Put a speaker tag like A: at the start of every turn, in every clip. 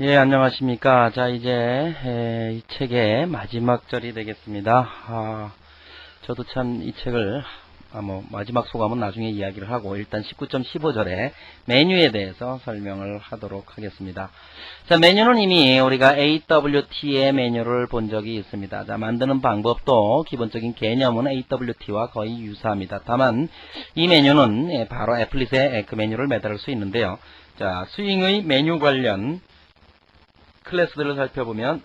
A: 예, 안녕하십니까. 자, 이제 이 책의 마지막 절이 되겠습니다. 저도 참 이 책을 마지막 소감은 나중에 이야기를 하고 일단 19.15절의 메뉴에 대해서 설명을 하도록 하겠습니다. 자, 메뉴는 이미 우리가 AWT의 메뉴를 본 적이 있습니다. 자, 만드는 방법도 기본적인 개념은 AWT와 거의 유사합니다. 다만 이 메뉴는 바로 애플릿에 그 메뉴를 매달을 수 있는데요. 자, 스윙의 메뉴 관련 클래스들을 살펴보면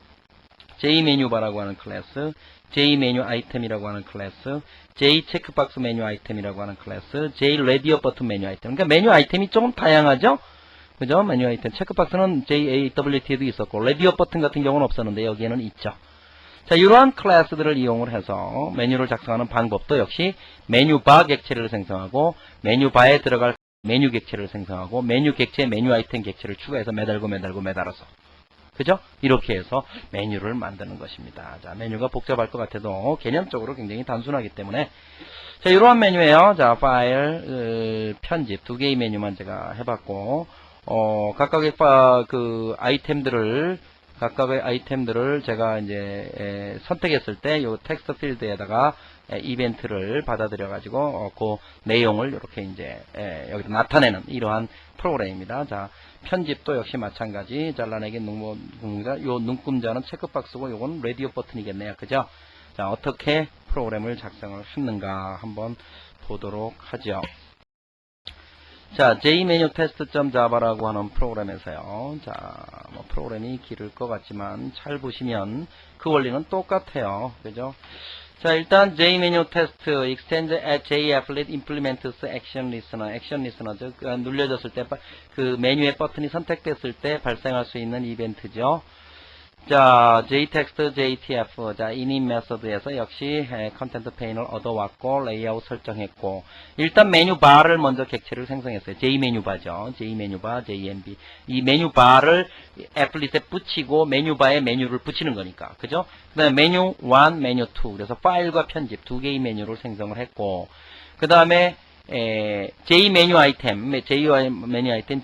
A: JMenuBar라고 하는 클래스, JMenu 아이템이라고 하는 클래스, JCheckbox 메뉴 아이템이라고 하는 클래스, JRadioButton 메뉴 아이템. 그러니까 메뉴 아이템이 조금 다양하죠? 그죠? 메뉴 아이템. 체크박스는 JAWT에도 있었고, 라디오버튼 같은 경우는 없었는데 여기에는 있죠. 자, 이러한 클래스들을 이용을 해서 메뉴를 작성하는 방법도 역시 메뉴바 객체를 생성하고, 메뉴바에 들어갈 메뉴 객체를 생성하고, 메뉴 객체, 메뉴 아이템 객체를 추가해서 매달아서. 그죠? 이렇게 해서 메뉴를 만드는 것입니다. 자, 메뉴가 복잡할 것 같아도 개념적으로 굉장히 단순하기 때문에. 자, 이러한 메뉴예요. 자, 파일, 편집 두 개의 메뉴만 제가 해봤고, 각각의 각각의 아이템들을 제가 이제 선택했을 때 요 텍스트 필드에다가 이벤트를 받아들여가지고 그 내용을 이렇게 이제 여기서 나타내는 이러한 프로그램입니다. 자, 편집도 역시 마찬가지. 잘라내기 눈금자, 요 눈금자는 체크박스고 요건 라디오 버튼이겠네요. 그죠? 자, 어떻게 프로그램을 작성을 했는가 한번 보도록 하죠. 자, jmenu-test.java라고 하는 프로그램에서요. 자, 프로그램이 길을 것 같지만 잘 보시면 그 원리는 똑같아요. 그죠? 자, 일단 jmenu-test extend at japplet implements action listener, 즉 눌려졌을 때 그 메뉴의 버튼이 선택됐을 때 발생할 수 있는 이벤트죠. 자, jtext, jtf, 자, init 메서드에서 역시 컨텐트 페인을 얻어왔고 레이아웃 설정했고, 일단 메뉴바를 먼저 객체를 생성했어요. jmenubar죠. jmenubar, jmb. 이 메뉴바를 애플릿에 붙이고 메뉴바에 메뉴를 붙이는 거니까, 그죠? 그 다음에 메뉴 1, 메뉴 2. 그래서 파일과 편집 두 개의 메뉴를 생성을 했고, 그 다음에 JMenu 아이템,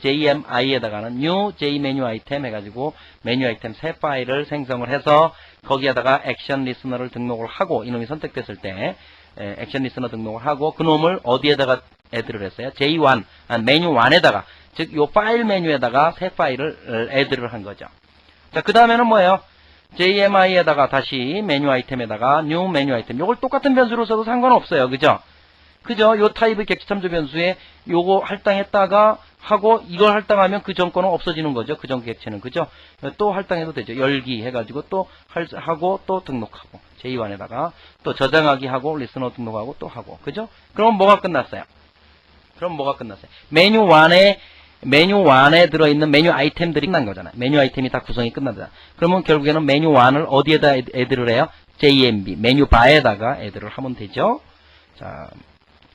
A: JMI에다가는 New JMenu 아이템 해가지고 메뉴 아이템 새 파일을 생성을 해서 거기에다가 액션 리스너를 등록을 하고, 이놈이 선택됐을 때 액션 리스너 등록을 하고 그놈을 어디에다가 애드를 했어요? J1, 메뉴 1에다가, 즉 요 파일 메뉴에다가 새 파일을 애드를 한 거죠. 자, 그 다음에는 뭐예요? JMI에다가 다시 메뉴 아이템에다가 New 메뉴 아이템, 요걸 똑같은 변수로 써도 상관없어요. 그죠? 그죠? 요 타입의 객체 참조 변수에 요거 할당했다가 하고 이걸 할당하면 그 전 거는 없어지는 거죠. 그 전 객체는. 그죠? 또 할당해도 되죠. 열기 해가지고 또 하고 또 등록하고 J1에다가 또 저장하기 하고 리스너 등록하고 또 하고. 그죠? 그럼 뭐가 끝났어요? 메뉴 1에 들어있는 메뉴 아이템들이 끝난 거잖아요. 메뉴 아이템이 다 구성이 끝난다. 그러면 결국에는 메뉴 1을 어디에다 애드를 해요? JMB, 메뉴 바에다가 애드를 하면 되죠. 자,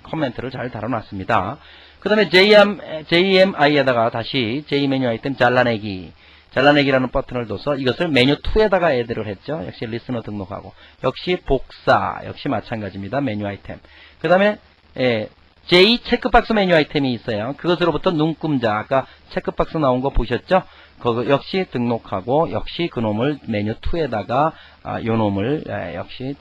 A: 코멘트를 잘 달아놨습니다. 그 다음에 JMI에다가 다시 JMenu 아이템 잘라내기라는 버튼을 둬서 이것을 메뉴 2에다가 애드를 했죠. 역시 리스너 등록하고, 역시 복사, 역시 마찬가지입니다. 메뉴 아이템. 그 다음에 J 체크박스 메뉴 아이템이 있어요. 그것으로부터 눈금자, 아까 체크박스 나온 거 보셨죠? 그거 역시 등록하고, 역시 그놈을 메뉴 2에다가 요놈을 역시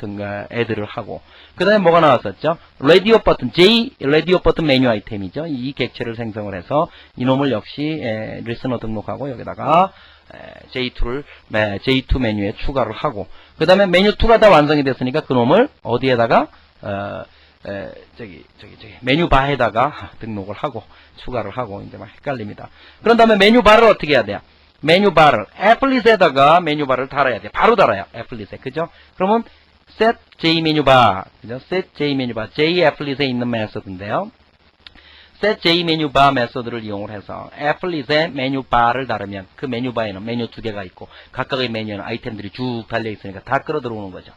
A: 애드를 하고, 그 다음에 뭐가 나왔었죠? 라디오 버튼, 라디오 버튼 메뉴 아이템이죠. 이 객체를 생성을 해서 이놈을 역시 리스너 등록하고 여기다가 J2 메뉴에 추가를 하고, 그 다음에 메뉴 2가 다 완성이 됐으니까 그놈을 어디에다가 메뉴바에다가 등록을 하고 추가를 하고, 이제 막 헷갈립니다. 그런 다음에 메뉴바를 어떻게 해야 돼요? 메뉴바를 애플릿에다가 메뉴바를 달아야 돼요. 바로 달아요. 애플릿에. 그죠? 그러면 set jmenubar, 그죠? set jmenubar, j애플릿에 있는 메소드인데요. set jmenubar 메소드를 이용을 해서 애플릿에 메뉴바를 달으면 그 메뉴바에는 메뉴 두 개가 있고 각각의 메뉴에는 아이템들이 쭉 달려 있으니까 다 끌어 들어오는 거죠.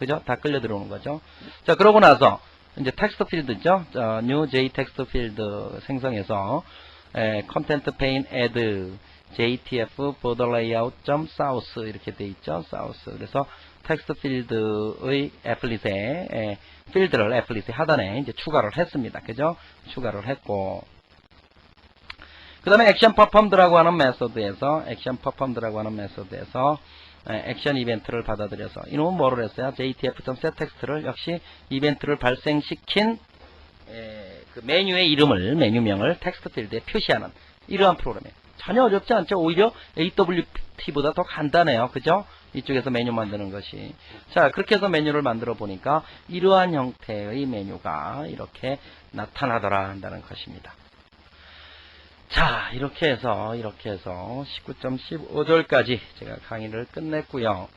A: 그죠? 다 끌려 들어오는 거죠. 자, 그러고 나서 이제 텍스트 필드죠. new j 텍스트 필드 생성해서 컨텐트 페인 add jtf border layout south 이렇게 돼 있죠. south. 그래서 텍스트 필드의 애플릿에 필드를 애플릿의 하단에 이제 추가를 했습니다. 그죠? 추가를 했고, 그 다음에 액션 퍼폼드라고 하는 메소드에서 액션 이벤트를 받아들여서 이놈은 뭐를 했어요? JTF.setText를 역시 이벤트를 발생시킨 그 메뉴의 이름을, 메뉴명을 텍스트 필드에 표시하는 이러한 프로그램이에요. 전혀 어렵지 않죠. 오히려 AWT보다 더 간단해요. 그죠? 이쪽에서 메뉴 만드는 것이. 자, 그렇게 해서 메뉴를 만들어 보니까 이러한 형태의 메뉴가 이렇게 나타나더라 한다는 것입니다. 자, 이렇게 해서 19.15절까지 제가 강의를 끝냈고요.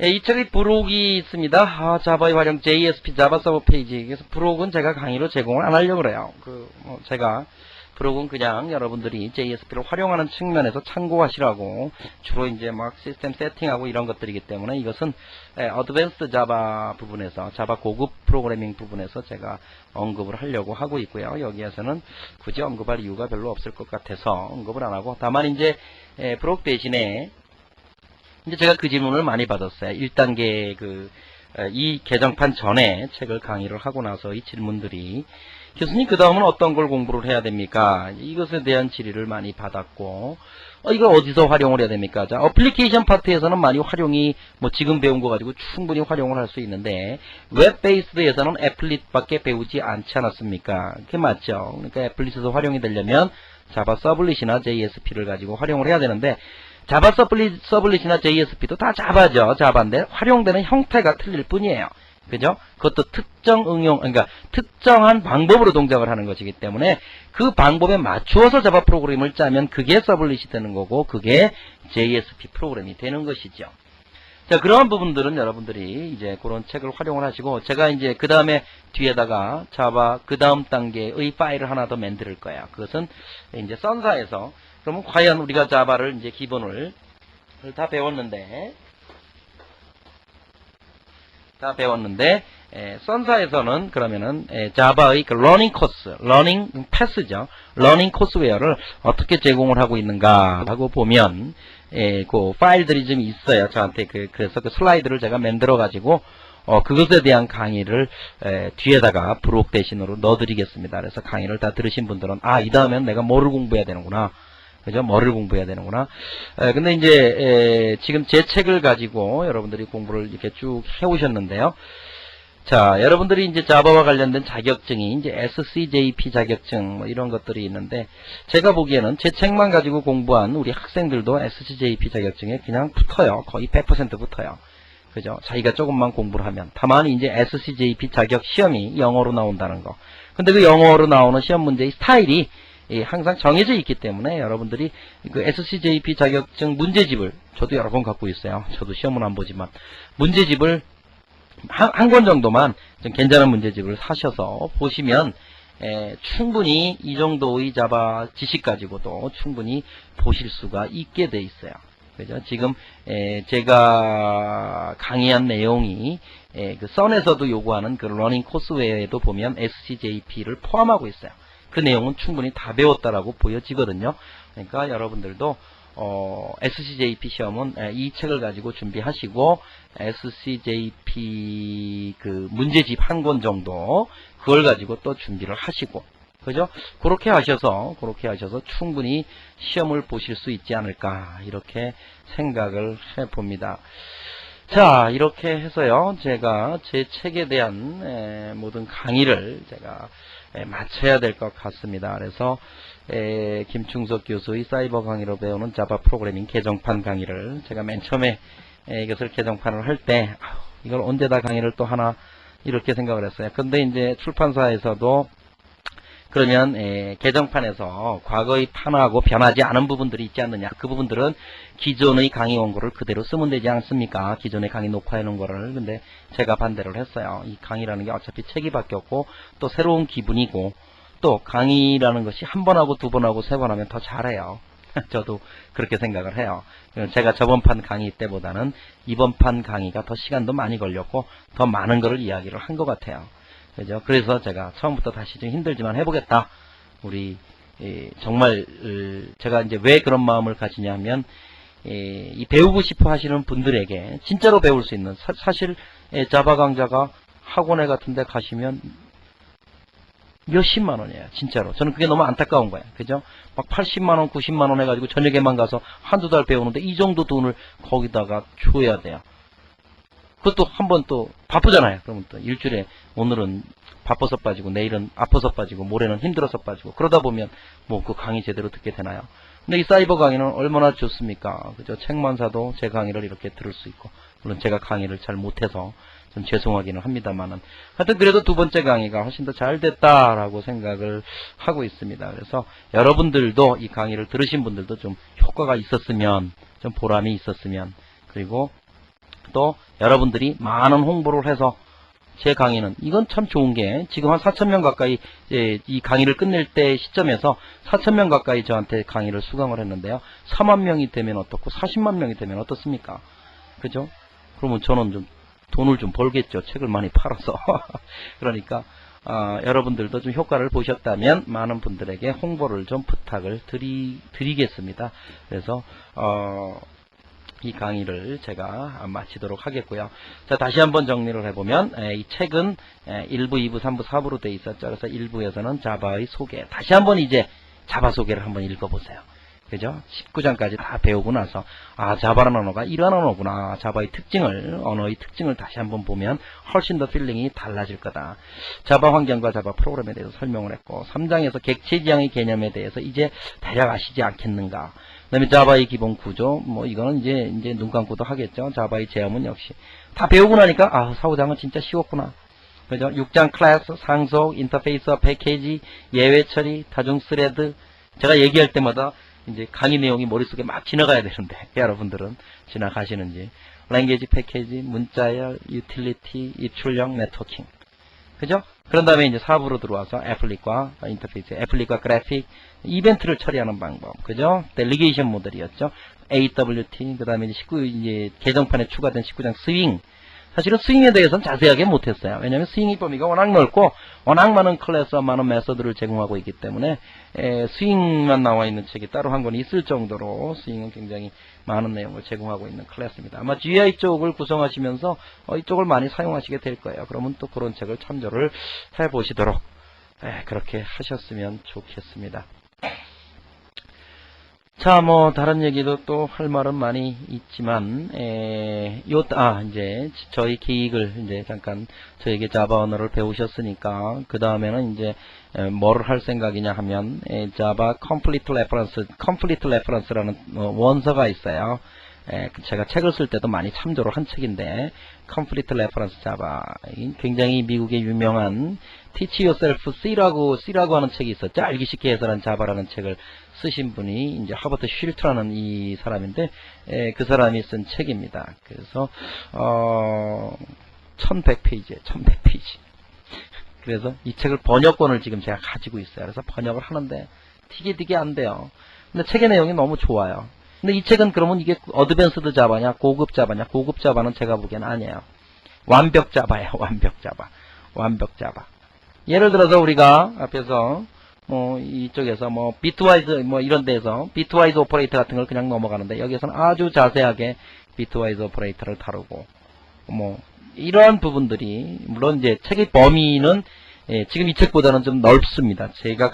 A: 이 책의 부록이 있습니다. 자바의 활용 JSP 자바 서버 페이지. 그래서 부록은 제가 강의로 제공을 안 하려고 그래요. 제가 부록은 그냥 여러분들이 JSP를 활용하는 측면에서 참고하시라고 주로 이제 막 시스템 세팅하고 이런 것들이기 때문에 이것은 어드밴스드 자바 부분에서 자바 고급 프로그래밍 부분에서 제가 언급을 하려고 하고 있고요. 여기에서는 굳이 언급할 이유가 별로 없을 것 같아서 언급을 안 하고 다만 이제 부록 대신에 이제 제가 그 질문을 많이 받았어요. 1단계 이 개정판 전에 책을 강의를 하고 나서 이 질문들이 교수님 그 다음은 어떤 걸 공부를 해야 됩니까? 이것에 대한 질의를 많이 받았고 이걸 어디서 활용을 해야 됩니까? 자, 어플리케이션 파트에서는 많이 활용이 지금 배운 거 가지고 충분히 활용을 할 수 있는데 웹 베이스드에서는 애플릿밖에 배우지 않지 않았습니까? 그게 맞죠? 그러니까 애플릿에서 활용이 되려면 자바 서블릿이나 JSP를 가지고 활용을 해야 되는데 자바 서블릿이나 JSP도 다 자바죠. 자바인데 활용되는 형태가 틀릴 뿐이에요. 그죠? 그것도 특정 응용, 그러니까 특정한 방법으로 동작을 하는 것이기 때문에 그 방법에 맞추어서 자바 프로그램을 짜면 그게 서블릿이 되는 거고 그게 JSP 프로그램이 되는 것이죠. 자, 그러한 부분들은 여러분들이 이제 그런 책을 활용을 하시고 제가 이제 그 다음에 뒤에다가 자바 그 다음 단계의 파일을 하나 더 만들 거예요. 그것은 이제 선사에서 그러면 과연 우리가 자바를 이제 기본을 다 배웠는데 선사에서는 그러면은 자바의 그 러닝 코스, 러닝 패스죠. 러닝 코스웨어를 어떻게 제공을 하고 있는가 하고 보면 그 파일들이 좀 있어요. 저한테 그래서 그 슬라이드를 제가 만들어 가지고 그것에 대한 강의를 뒤에다가 부록 대신으로 넣어드리겠습니다. 그래서 강의를 다 들으신 분들은 이 다음엔 내가 뭐를 공부해야 되는구나. 그죠? 뭐를 공부해야 되는구나. 근데 이제 지금 제 책을 가지고 여러분들이 공부를 이렇게 쭉 해오셨는데요. 자, 여러분들이 이제 자바와 관련된 자격증이 이제 SCJP 자격증 이런 것들이 있는데 제가 보기에는 제 책만 가지고 공부한 우리 학생들도 SCJP 자격증에 그냥 붙어요. 거의 100% 붙어요. 그죠? 자기가 조금만 공부를 하면. 다만 이제 SCJP 자격 시험이 영어로 나온다는 거. 근데 그 영어로 나오는 시험 문제의 스타일이 항상 정해져 있기 때문에 여러분들이 그 SCJP 자격증 문제집을 저도 여러 번 갖고 있어요. 저도 시험은 안 보지만 문제집을 한 권 정도만 좀 괜찮은 문제집을 사셔서 보시면 충분히 이 정도의 자바 지식 가지고도 충분히 보실 수가 있게 돼 있어요. 그죠? 지금 제가 강의한 내용이 그 선에서도 요구하는 그 러닝 코스웨어에도 보면 SCJP를 포함하고 있어요. 그 내용은 충분히 다 배웠다라고 보여지거든요. 그러니까 여러분들도 SCJP 시험은 이 책을 가지고 준비하시고 SCJP 그 문제집 한 권 정도 그걸 가지고 또 준비를 하시고 그죠? 그렇게 하셔서 충분히 시험을 보실 수 있지 않을까 이렇게 생각을 해봅니다. 자, 이렇게 해서요 제가 제 책에 대한 모든 강의를 제가 마쳐야 될 것 같습니다. 그래서 김충석 교수의 사이버 강의로 배우는 자바 프로그래밍 개정판 강의를 제가 맨 처음에 이것을 개정판을 할 때 이걸 언제 다 강의를 또 하나 이렇게 생각을 했어요. 근데 이제 출판사에서도 그러면 개정판에서 과거의 판하고 변하지 않은 부분들이 있지 않느냐. 그 부분들은 기존의 강의 원고를 그대로 쓰면 되지 않습니까? 기존의 강의 녹화해 놓은 거를. 근데 제가 반대를 했어요. 이 강의라는 게 어차피 책이 바뀌었고 또 새로운 기분이고 또 강의라는 것이 한 번 하고 두 번 하고 세 번 하면 더 잘해요. 저도 그렇게 생각을 해요. 제가 저번 판 강의 때보다는 이번 판 강의가 더 시간도 많이 걸렸고 더 많은 거를 이야기를 한 것 같아요. 그죠? 그래서 제가 처음부터 다시 좀 힘들지만 해보겠다. 우리 정말 제가 이제 왜 그런 마음을 가지냐면 이 배우고 싶어 하시는 분들에게 진짜로 배울 수 있는 사실 자바 강좌가 학원에 같은 데 가시면 몇십만 원이에요. 진짜로. 저는 그게 너무 안타까운 거예요. 그죠? 막 80만 원, 90만 원 해가지고 저녁에만 가서 한두 달 배우는데 이 정도 돈을 거기다가 줘야 돼요. 그것도 한번 또 바쁘잖아요. 그러면 또 일주일에 오늘은 바빠서 빠지고 내일은 아파서 빠지고 모레는 힘들어서 빠지고 그러다 보면 뭐 그 강의 제대로 듣게 되나요? 근데 이 사이버 강의는 얼마나 좋습니까? 그죠? 책만 사도 제 강의를 이렇게 들을 수 있고 물론 제가 강의를 잘 못해서 좀 죄송하기는 합니다만은 하여튼 그래도 두 번째 강의가 훨씬 더 잘 됐다라고 생각을 하고 있습니다. 그래서 여러분들도 이 강의를 들으신 분들도 좀 효과가 있었으면 좀 보람이 있었으면 그리고 또 여러분들이 많은 홍보를 해서 제 강의는 이건 참 좋은 게 지금 한 4,000명 가까이 이 강의를 끝낼 때 시점에서 4,000명 가까이 저한테 강의를 수강을 했는데요. 4만 명이 되면 어떻고 40만 명이 되면 어떻습니까? 그죠? 그러면 저는 좀 돈을 좀 벌겠죠. 책을 많이 팔아서. 그러니까 여러분들도 좀 효과를 보셨다면 많은 분들에게 홍보를 좀 부탁을 드리겠습니다. 그래서 이 강의를 제가 마치도록 하겠고요. 자, 다시 한번 정리를 해보면 이 책은 1부, 2부, 3부, 4부로 되어 있었죠. 그래서 1부에서는 자바의 소개, 다시 한번 이제 자바 소개를 한번 읽어보세요. 그죠? 19장까지 다 배우고 나서 자바라는 언어가 이러한 언어구나. 자바의 특징을, 언어의 특징을 다시 한번 보면 훨씬 더 필링이 달라질 거다. 자바 환경과 자바 프로그램에 대해서 설명을 했고 3장에서 객체 지향의 개념에 대해서 이제 대략 아시지 않겠는가. 그 다음에 자바의 기본 구조, 뭐 이거는 이제 눈 감고도 하겠죠. 자바의 제어문 역시 다 배우고 나니까 4, 5장은 진짜 쉬웠구나. 그죠? 6장 클래스, 상속, 인터페이스와 패키지, 예외 처리, 다중 스레드. 제가 얘기할 때마다 이제 강의 내용이 머릿속에 막 지나가야 되는데 여러분들은 지나가시는지. 랭귀지 패키지, 문자열, 유틸리티, 입출력, 네트워킹. 그죠? 그런 다음에 이제 4부로 들어와서 애플릭과 인터페이스, 애플릭과 그래픽, 이벤트를 처리하는 방법. 그죠? 델리게이션 모델이었죠. AWT, 그 다음에 이제 개정판에 추가된 19장 스윙. 사실은 스윙에 대해서는 자세하게 못했어요. 왜냐하면 스윙의 범위가 워낙 넓고 워낙 많은 클래스와 많은 메서드를 제공하고 있기 때문에 스윙만 나와 있는 책이 따로 한 권이 있을 정도로 스윙은 굉장히 많은 내용을 제공하고 있는 클래스입니다. 아마 GI 쪽을 구성하시면서 이쪽을 많이 사용하시게 될 거예요. 그러면 또 그런 책을 참조를 해보시도록 그렇게 하셨으면 좋겠습니다. 자, 뭐 다른 얘기도 또 할 말은 많이 있지만 이제 저희 기획을 이제 잠깐 저에게 자바 언어를 배우셨으니까 그 다음에는 이제 뭐를 할 생각이냐 하면 자바 컴플리트 레퍼런스라는 원서가 있어요. 제가 책을 쓸 때도 많이 참조를 한 책인데 컴플리트 레퍼런스 자바 굉장히 미국의 유명한 Teach Yourself C라고 하는 책이 있었죠. 알기 쉽게 해설한 자바라는 책을 쓰신 분이 이제 하버트 쉴트라는 이 사람인데 그 사람이 쓴 책입니다. 그래서 1100페이지에 1100페이지. 그래서 이 책을 번역본을 지금 제가 가지고 있어요. 그래서 번역을 하는데 되게 안 돼요. 근데 책의 내용이 너무 좋아요. 근데 이 책은 그러면 이게 어드밴스드 자바냐 고급 자바냐, 고급 자바는 제가 보기엔 아니에요. 완벽 자바예요. 완벽 자바. 예를 들어서 우리가 앞에서 이쪽에서 비트와이즈 이런 데서 비트와이즈 오퍼레이터 같은 걸 그냥 넘어가는데 여기에서는 아주 자세하게 비트와이즈 오퍼레이터를 다루고 이러한 부분들이 물론 이제 책의 범위는 지금 이 책보다는 좀 넓습니다. 제가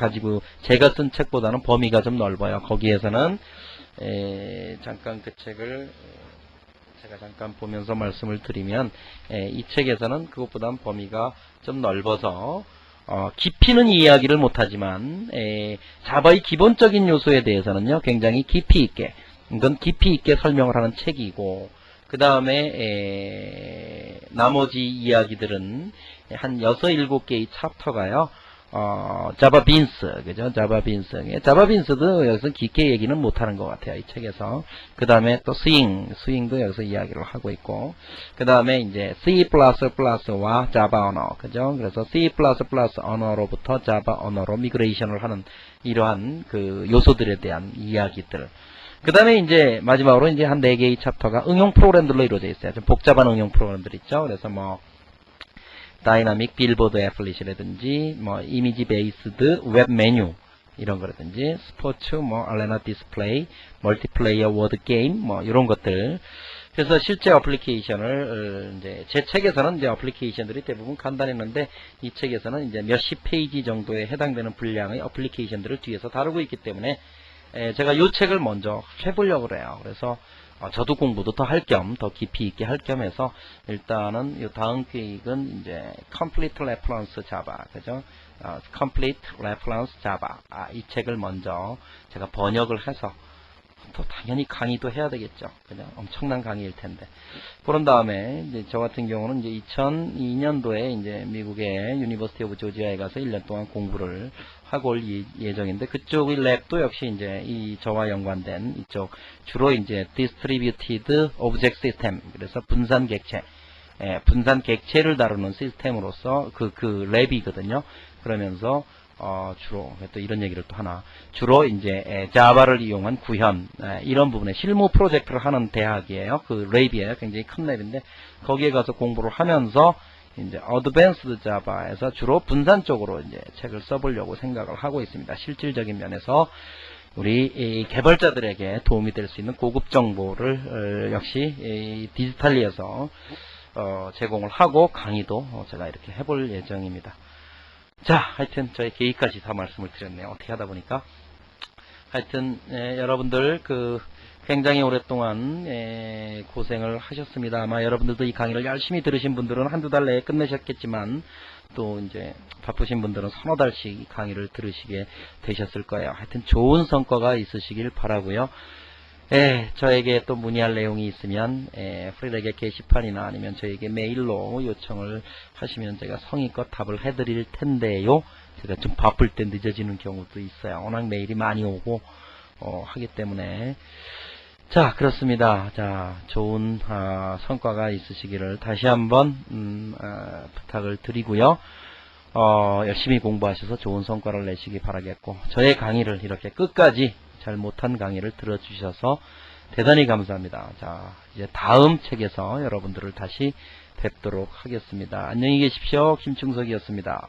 A: 쓴 책보다는 범위가 좀 넓어요. 거기에서는 잠깐 그 책을 제가 잠깐 보면서 말씀을 드리면 이 책에서는 그것보다는 범위가 좀 넓어서 깊이는 이야기를 못하지만 자바의 기본적인 요소에 대해서는요 굉장히 깊이 있게 설명을 하는 책이고 그 다음에 나머지 이야기들은 한 6, 7개의 챕터가요 자바 빈스, 그죠? 자바 빈스도 여기서 깊게 얘기는 못하는 것 같아요, 이 책에서. 그 다음에 또 스윙도 여기서 이야기를 하고 있고, 그 다음에 이제 C++와 자바 언어, 그죠? 그래서 C++ 언어로부터 자바 언어로 미그레이션을 하는 이러한 그 요소들에 대한 이야기들. 그 다음에 이제 마지막으로 이제 한 4개의 챕터가 응용 프로그램들로 이루어져 있어요. 좀 복잡한 응용 프로그램들 있죠? 그래서 다이나믹 빌보드 애플릿이라든지 이미지 베이스드 웹 메뉴 이런 거라든지 스포츠 알레나 디스플레이 멀티플레이어 워드 게임 이런 것들 그래서 실제 어플리케이션을 이제 제 책에서는 이제 어플리케이션들이 대부분 간단했는데 이 책에서는 이제 몇십 페이지 정도에 해당되는 분량의 어플리케이션들을 뒤에서 다루고 있기 때문에 제가 이 책을 먼저 해보려고 그래요. 그래서 저도 공부도 더 할 겸, 더 깊이 있게 할 겸 해서 일단은 이 다음 계획은 이제 Complete Reference Java, 그죠? Complete Reference Java. 이 책을 먼저 제가 번역을 해서 또 당연히 강의도 해야 되겠죠. 그냥 엄청난 강의일 텐데. 그런 다음에 이제 저 같은 경우는 이제 2002년도에 이제 미국의 유니버시티 오브 조지아에 가서 1년 동안 공부를 하고 올 예정인데 그쪽의 랩도 역시 이제 이 저와 연관된 이쪽 주로 이제 Distributed Object System, 그래서 분산 객체, 분산 객체를 다루는 시스템으로서 그 랩이거든요. 그러면서 주로 또 이런 얘기를 또 하나, 주로 이제 자바를 이용한 구현, 이런 부분에 실무 프로젝트를 하는 대학이에요. 그 랩이에요. 굉장히 큰 랩인데 거기에 가서 공부를 하면서 이제 어드밴스드 자바에서 주로 분산 쪽으로 이제 책을 써보려고 생각을 하고 있습니다. 실질적인 면에서 우리 개발자들에게 도움이 될 수 있는 고급 정보를 역시 디지털리에서 제공을 하고 강의도 제가 이렇게 해볼 예정입니다. 자, 하여튼 저의 계획까지 다 말씀을 드렸네요. 어떻게 하다 보니까. 하여튼 여러분들 굉장히 오랫동안 고생을 하셨습니다. 아마 여러분들도 이 강의를 열심히 들으신 분들은 한두 달 내에 끝내셨겠지만 또 이제 바쁘신 분들은 서너 달씩 이 강의를 들으시게 되셨을 거예요. 하여튼 좋은 성과가 있으시길 바라고요. 저에게 또 문의할 내용이 있으면 프리렉의 게시판이나 아니면 저에게 메일로 요청을 하시면 제가 성의껏 답을 해드릴 텐데요. 제가 좀 바쁠 때 늦어지는 경우도 있어요. 워낙 메일이 많이 오고 하기 때문에. 자, 그렇습니다. 자, 좋은 성과가 있으시기를 다시 한번 부탁을 드리고요. 열심히 공부하셔서 좋은 성과를 내시기 바라겠고, 저의 강의를 이렇게 끝까지 잘 못한 강의를 들어주셔서 대단히 감사합니다. 자, 이제 다음 책에서 여러분들을 다시 뵙도록 하겠습니다. 안녕히 계십시오. 김충석이었습니다.